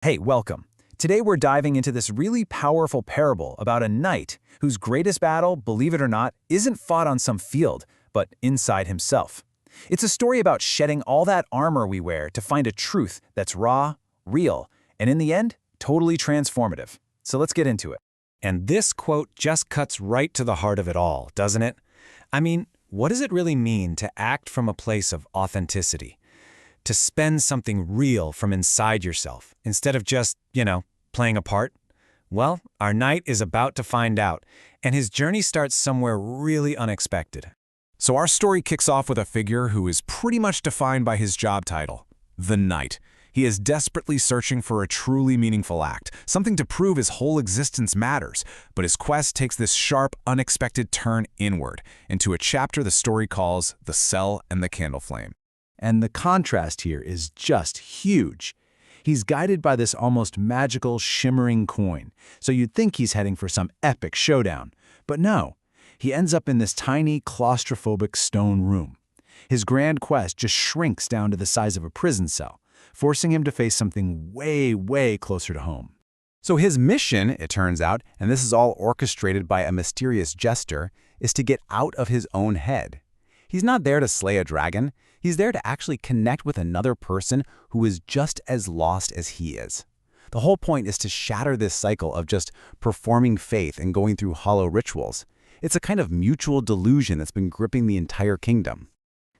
Hey, welcome. Today we're diving into this really powerful parable about a knight whose greatest battle, believe it or not, isn't fought on some field, but inside himself. It's a story about shedding all that armor we wear to find a truth that's raw, real, and in the end, totally transformative. So let's get into it. And this quote just cuts right to the heart of it all, doesn't it? I mean, what does it really mean to act from a place of authenticity? To spend something real from inside yourself, instead of just, playing a part? Well, our knight is about to find out, and his journey starts somewhere really unexpected. So our story kicks off with a figure who is pretty much defined by his job title, the Knight. He is desperately searching for a truly meaningful act, something to prove his whole existence matters, but his quest takes this sharp, unexpected turn inward, into a chapter the story calls The Cell and the Candle Flame. And the contrast here is just huge. He's guided by this almost magical, shimmering coin, so you'd think he's heading for some epic showdown. But no, he ends up in this tiny, claustrophobic stone room. His grand quest just shrinks down to the size of a prison cell, forcing him to face something way, way closer to home. So his mission, it turns out, and this is all orchestrated by a mysterious jester, is to get out of his own head. He's not there to slay a dragon. He's there to actually connect with another person who is just as lost as he is. The whole point is to shatter this cycle of just performing faith and going through hollow rituals. It's a kind of mutual delusion that's been gripping the entire kingdom.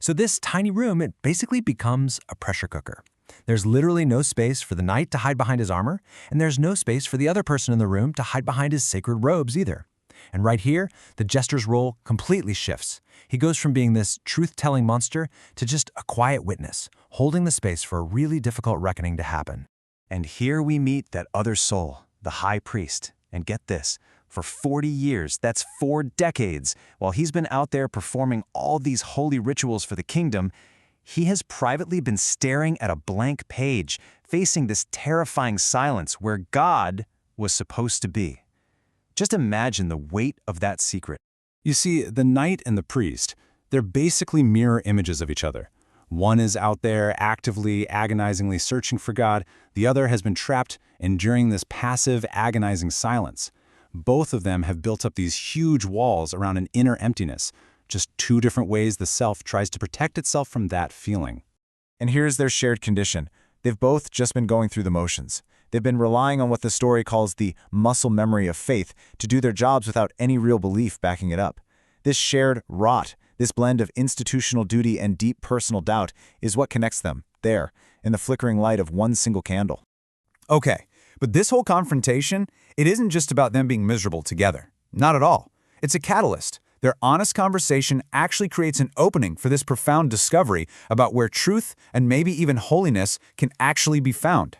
So this tiny room, it basically becomes a pressure cooker. There's literally no space for the knight to hide behind his armor, and there's no space for the other person in the room to hide behind his sacred robes either. And right here, the jester's role completely shifts. He goes from being this truth-telling monster to just a quiet witness, holding the space for a really difficult reckoning to happen. And here we meet that other soul, the high priest. And get this, for 40 years, that's 4 decades, while he's been out there performing all these holy rituals for the kingdom, he has privately been staring at a blank page, facing this terrifying silence where God was supposed to be. Just imagine the weight of that secret. You see, the knight and the priest, they're basically mirror images of each other. One is out there actively, agonizingly searching for God. The other has been trapped, enduring this passive, agonizing silence. Both of them have built up these huge walls around an inner emptiness, just 2 different ways the self tries to protect itself from that feeling. And here's their shared condition. They've both just been going through the motions. They've been relying on what the story calls the muscle memory of faith to do their jobs without any real belief backing it up. This shared rot, this blend of institutional duty and deep personal doubt, is what connects them, there, in the flickering light of one single candle. Okay, but this whole confrontation, it isn't just about them being miserable together. Not at all. It's a catalyst. Their honest conversation actually creates an opening for this profound discovery about where truth and maybe even holiness can actually be found.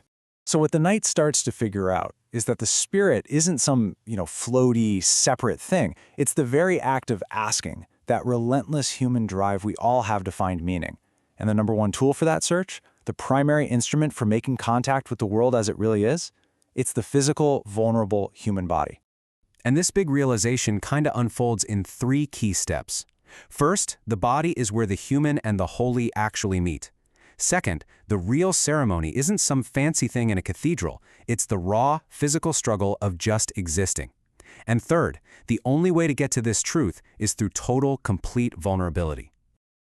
So what the knight starts to figure out is that the spirit isn't some, floaty, separate thing. It's the very act of asking, that relentless human drive we all have to find meaning. And the number one tool for that search, the primary instrument for making contact with the world as it really is, it's the physical, vulnerable human body. And this big realization kind of unfolds in 3 key steps. First, the body is where the human and the holy actually meet. Second, the real ceremony isn't some fancy thing in a cathedral. It's the raw, physical struggle of just existing. And third, the only way to get to this truth is through total, complete vulnerability.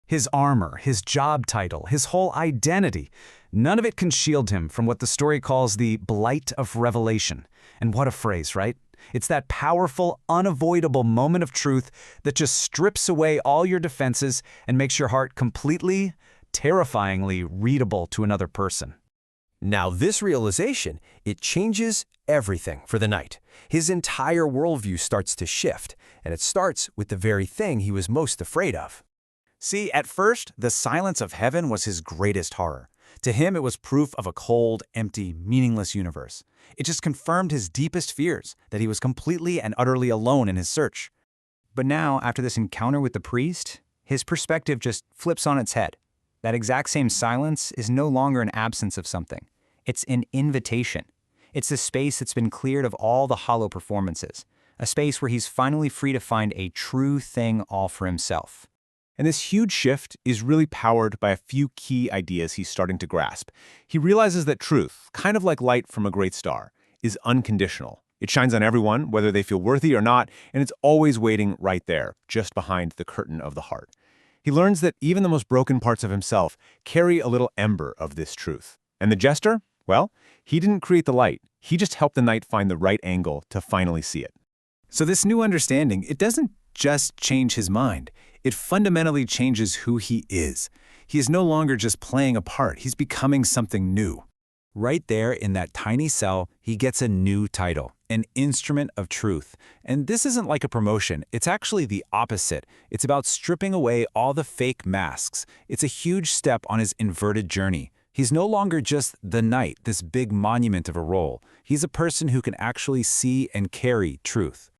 His armor, his job title, his whole identity, none of it can shield him from what the story calls the blight of revelation. And what a phrase, right? It's that powerful, unavoidable moment of truth that just strips away all your defenses and makes your heart completely, terrifyingly readable to another person. Now this realization, it changes everything for the knight. His entire worldview starts to shift, and it starts with the very thing he was most afraid of. See, at first, the silence of heaven was his greatest horror. To him, it was proof of a cold, empty, meaningless universe. It just confirmed his deepest fears, that he was completely and utterly alone in his search. But now, after this encounter with the priest, his perspective just flips on its head. That exact same silence is no longer an absence of something. It's an invitation. It's a space that's been cleared of all the hollow performances, a space where he's finally free to find a true thing all for himself. And this huge shift is really powered by a few key ideas he's starting to grasp. He realizes that truth, kind of like light from a great star, is unconditional. It shines on everyone, whether they feel worthy or not, and it's always waiting right there, just behind the curtain of the heart. He learns that even the most broken parts of himself carry a little ember of this truth. And the jester? Well, he didn't create the light. He just helped the knight find the right angle to finally see it. So this new understanding, it doesn't just change his mind. It fundamentally changes who he is. He is no longer just playing a part. He's becoming something new. Right there in that tiny cell, he gets a new title, an instrument of truth. And this isn't like a promotion. It's actually the opposite. It's about stripping away all the fake masks. It's a huge step on his inverted journey. He's no longer just the knight, this big monument of a role. He's a person who can actually see and carry truth.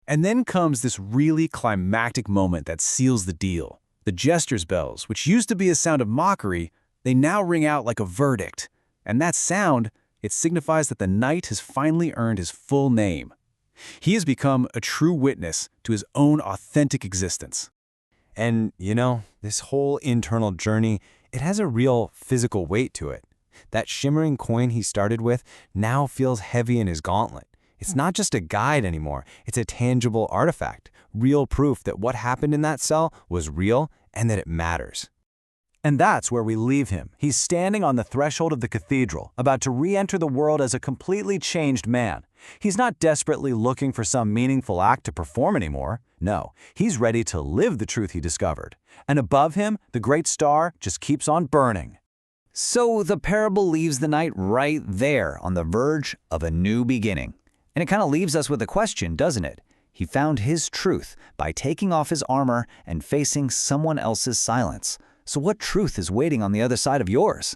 And then comes this really climactic moment that seals the deal. The jester's bells, which used to be a sound of mockery, they now ring out like a verdict. And that sound, it signifies that the knight has finally earned his full name. He has become a true witness to his own authentic existence. And, this whole internal journey, it has a real physical weight to it. That shimmering coin he started with now feels heavy in his gauntlet. It's not just a guide anymore, it's a tangible artifact, real proof that what happened in that cell was real and that it matters. And that's where we leave him. He's standing on the threshold of the cathedral, about to re-enter the world as a completely changed man. He's not desperately looking for some meaningful act to perform anymore. No, he's ready to live the truth he discovered. And above him, the great star just keeps on burning. So the parable leaves the knight right there on the verge of a new beginning. And it kind of leaves us with a question, doesn't it? He found his truth by taking off his armor and facing someone else's silence. So what truth is waiting on the other side of yours?